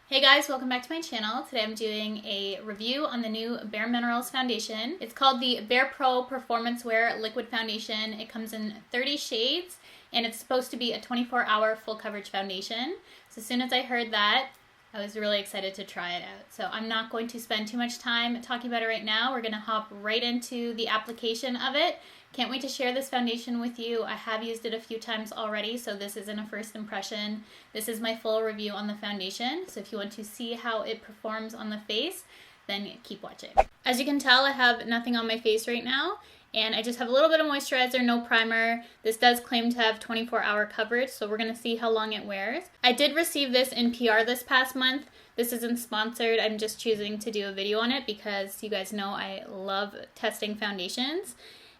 Hey guys, welcome back to my channel. Today I'm doing a review on the new BareMinerals foundation. It's called the BarePRO Performance Wear Liquid Foundation. It comes in 30 shades and it's supposed to be a 24-hour full coverage foundation. So as soon as I heard that, I was really excited to try it out. So I'm not going to spend too much time talking about it right now. We're going to hop right into the application of it. Can't wait to share this foundation with you. I have used it a few times already, so this isn't a first impression. This is my full review on the foundation. So if you want to see how it performs on the face, then keep watching. As you can tell, I have nothing on my face right now. And I just have a little bit of moisturizer, no primer. This does claim to have 24-hour coverage, so we're going to see how long it wears. I did receive this in PR this past month. This isn't sponsored. I'm just choosing to do a video on it because you guys know I love testing foundations.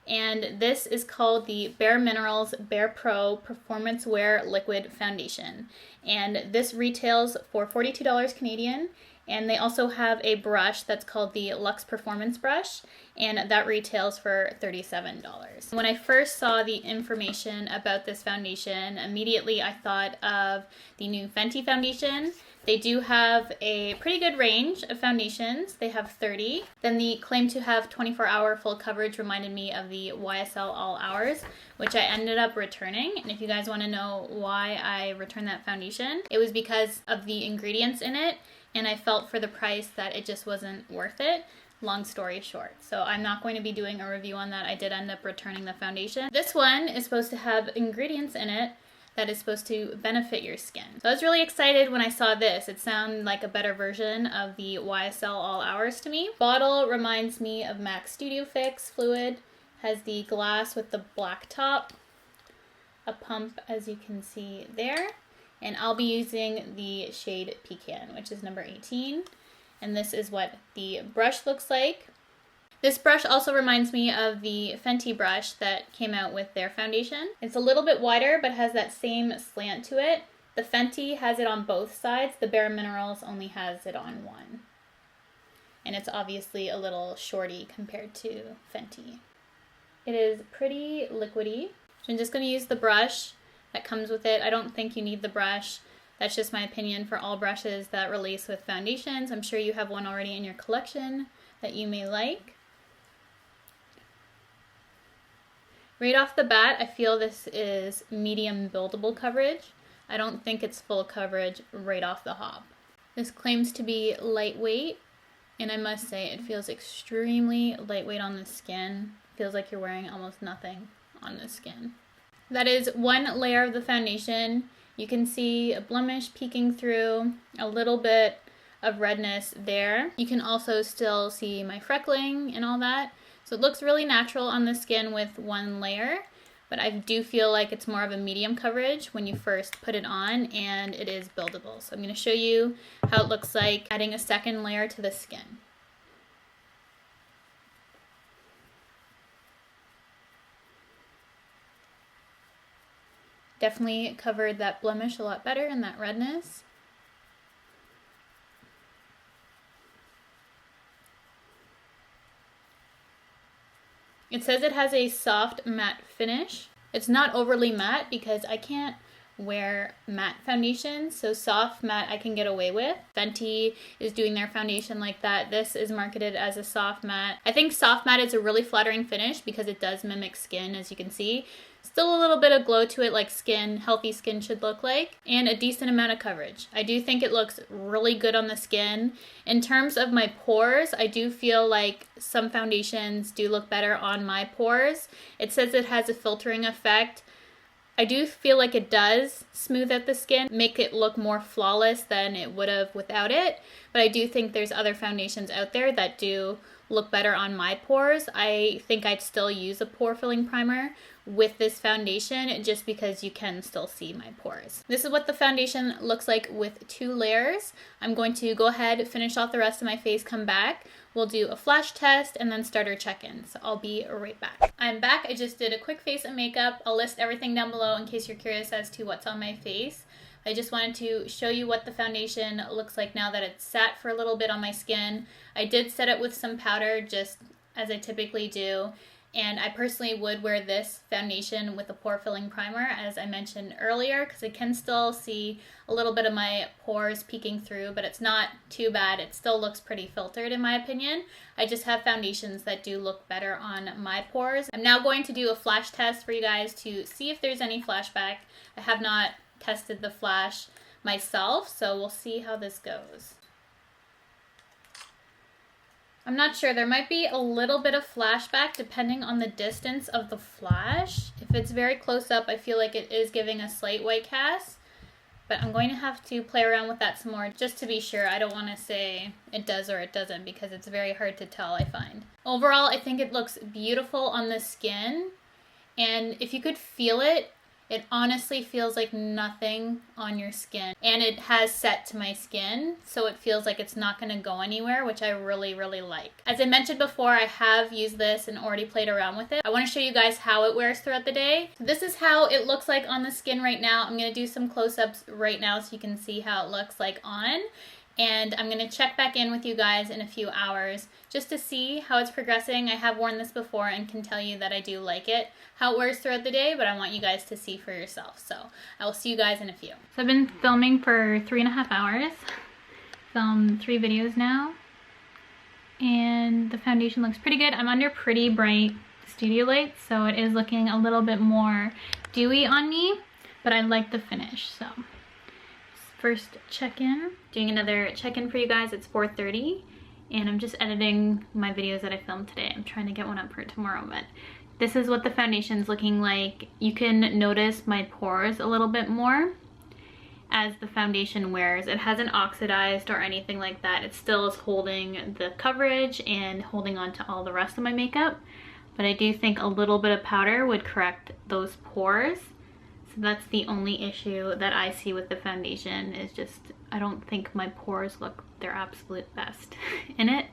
And this is called the BareMinerals BarePRO Performance Wear Liquid Foundation. And this retails for $42 Canadian. And they also have a brush that's called the Luxe Performance Brush, and that retails for $37. When I first saw the information about this foundation, immediately I thought of the new Fenty foundation. They do have a pretty good range of foundations. They have 30. Then the claim to have 24-hour full coverage reminded me of the YSL All Hours, which I ended up returning. And if you guys want to know why I returned that foundation, it was because of the ingredients in it. And I felt for the price that it just wasn't worth it. Long story short. So I'm not going to be doing a review on that. I did end up returning the foundation. This one is supposed to have ingredients in it that is supposed to benefit your skin. So I was really excited when I saw this. It sounded like a better version of the YSL All Hours to me. Bottle reminds me of MAC Studio Fix fluid. Has the glass with the black top. A pump, as you can see there. And I'll be using the shade Pecan, which is number 18. And this is what the brush looks like. This brush also reminds me of the Fenty brush that came out with their foundation. It's a little bit wider, but has that same slant to it. The Fenty has it on both sides. The BareMinerals only has it on one. And it's obviously a little shorty compared to Fenty. It is pretty liquidy. So I'm just going to use the brush that comes with it. I don't think you need the brush. That's just my opinion for all brushes that release with foundations. I'm sure you have one already in your collection that you may like. Right off the bat, I feel this is medium buildable coverage. I don't think it's full coverage right off the hop. This claims to be lightweight, and I must say it feels extremely lightweight on the skin. It feels like you're wearing almost nothing on the skin. That is one layer of the foundation. You can see a blemish peeking through, a little bit of redness there. You can also still see my freckling and all that. So it looks really natural on the skin with one layer, but I do feel like it's more of a medium coverage when you first put it on, and it is buildable. So I'm going to show you how it looks like adding a second layer to the skin. Definitely covered that blemish a lot better and that redness. It says it has a soft matte finish. It's not overly matte because I can't wear matte foundations, so soft matte I can get away with. Fenty is doing their foundation like that. This is marketed as a soft matte. I think soft matte is a really flattering finish because it does mimic skin, as you can see. Still a little bit of glow to it like skin, healthy skin should look like, and a decent amount of coverage. I do think it looks really good on the skin. In terms of my pores, I do feel like some foundations do look better on my pores. It says it has a filtering effect. I do feel like it does smooth out the skin, make it look more flawless than it would have without it. But I do think there's other foundations out there that do look better on my pores. I think I'd still use a pore filling primer with this foundation just because you can still see my pores. This is what the foundation looks like with 2 layers. I'm going to go ahead, finish off the rest of my face, come back. We'll do a flash test and then starter check-in. So I'll be right back. I'm back. I just did a quick face and makeup. I'll list everything down below in case you're curious as to what's on my face. I just wanted to show you what the foundation looks like now that it's sat for a little bit on my skin. I did set it with some powder just as I typically do. And I personally would wear this foundation with a pore filling primer, as I mentioned earlier, because I can still see a little bit of my pores peeking through, but it's not too bad. It still looks pretty filtered in my opinion. I just have foundations that do look better on my pores. I'm now going to do a flash test for you guys to see if there's any flashback. I have not tested the flash myself, so we'll see how this goes. I'm not sure. There might be a little bit of flashback depending on the distance of the flash. If it's very close up, I feel like it is giving a slight white cast. But I'm going to have to play around with that some more just to be sure. I don't want to say it does or it doesn't because it's very hard to tell, I find. Overall, I think it looks beautiful on the skin. And if you could feel it, it honestly feels like nothing on your skin. And it has set to my skin, so it feels like it's not going to go anywhere, which I really, really like. As I mentioned before, I have used this and already played around with it. I want to show you guys how it wears throughout the day. So this is how it looks like on the skin right now. I'm going to do some close-ups right now so you can see how it looks like on. And I'm going to check back in with you guys in a few hours just to see how it's progressing. I have worn this before and can tell you that I do like it, how it wears throughout the day, but I want you guys to see for yourself. So I will see you guys in a few. So I've been filming for 3.5 hours, filmed 3 videos now, and the foundation looks pretty good. I'm under pretty bright studio lights, so it is looking a little bit more dewy on me, but I like the finish, so. First check-in. Doing another check-in for you guys. It's 4:30 and I'm just editing my videos that I filmed today. I'm trying to get one up for tomorrow, but this is what the foundation's looking like. You can notice my pores a little bit more as the foundation wears. It hasn't oxidized or anything like that. It still is holding the coverage and holding on to all the rest of my makeup, but I do think a little bit of powder would correct those pores. So that's the only issue that I see with the foundation, is just I don't think my pores look their absolute best in it,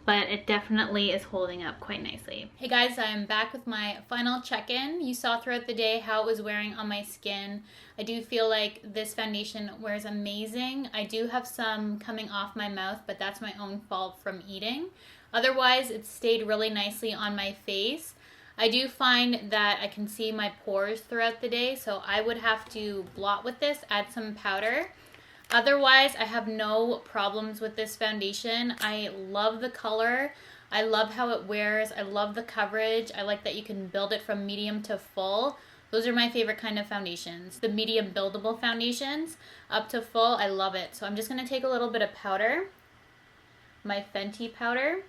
but it definitely is holding up quite nicely. Hey guys, I'm back with my final check-in. You saw throughout the day how it was wearing on my skin. I do feel like this foundation wears amazing. I do have some coming off my mouth, but that's my own fault from eating. Otherwise, it stayed really nicely on my face. I do find that I can see my pores throughout the day, so I would have to blot with this, add some powder. Otherwise, I have no problems with this foundation. I love the color. I love how it wears. I love the coverage. I like that you can build it from medium to full. Those are my favorite kind of foundations. The medium buildable foundations up to full, I love it. So I'm just going to take a little bit of powder, my Fenty powder,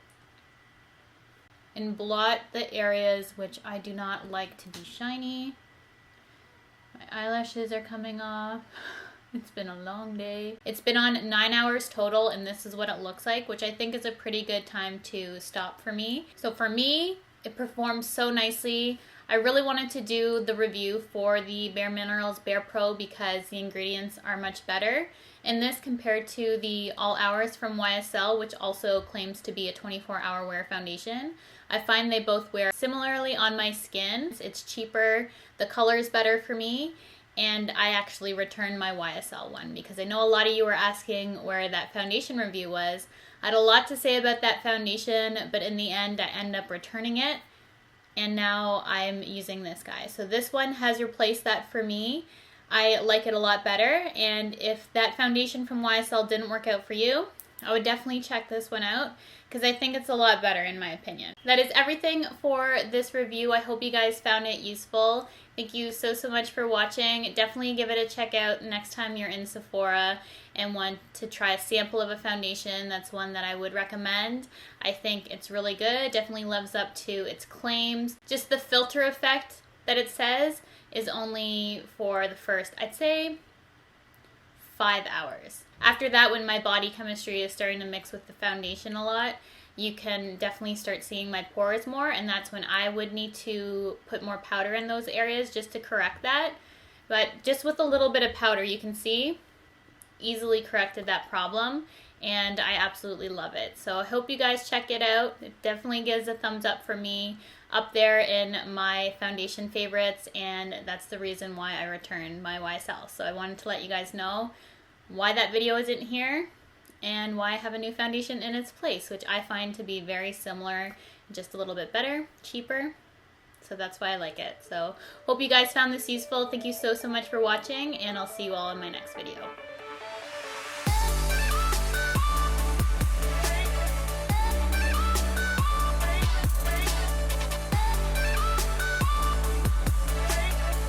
and blot the areas which I do not like to be shiny. My eyelashes are coming off. It's been a long day. It's been on 9 hours total, and this is what it looks like, which I think is a pretty good time to stop for me. So for me, it performs so nicely. I really wanted to do the review for the BareMinerals BarePRO because the ingredients are much better in this compared to the All Hours from YSL, which also claims to be a 24-hour wear foundation. I find they both wear similarly on my skin. It's cheaper, the color is better for me, and I actually returned my YSL one because I know a lot of you were asking where that foundation review was. I had a lot to say about that foundation, but in the end I ended up returning it, and now I'm using this guy. So this one has replaced that for me. I like it a lot better, and if that foundation from YSL didn't work out for you, I would definitely check this one out because I think it's a lot better in my opinion. That is everything for this review. I hope you guys found it useful. Thank you so much for watching. Definitely give it a check out next time you're in Sephora and want to try a sample of a foundation. That's one that I would recommend. I think it's really good. Definitely lives up to its claims. Just the filter effect that it says is only for the first, I'd say, 5 hours. After that, when my body chemistry is starting to mix with the foundation a lot, you can definitely start seeing my pores more, and that's when I would need to put more powder in those areas just to correct that. But just with a little bit of powder, you can see, easily corrected that problem, and I absolutely love it. So I hope you guys check it out. It definitely gives a thumbs up for me, up there in my foundation favorites, and that's the reason why I returned my YSL. So I wanted to let you guys know why that video isn't here and why I have a new foundation in its place, which I find to be very similar, just a little bit better, cheaper, So that's why I like it. So hope you guys found this useful. Thank you so much for watching, and I'll see you all in my next video.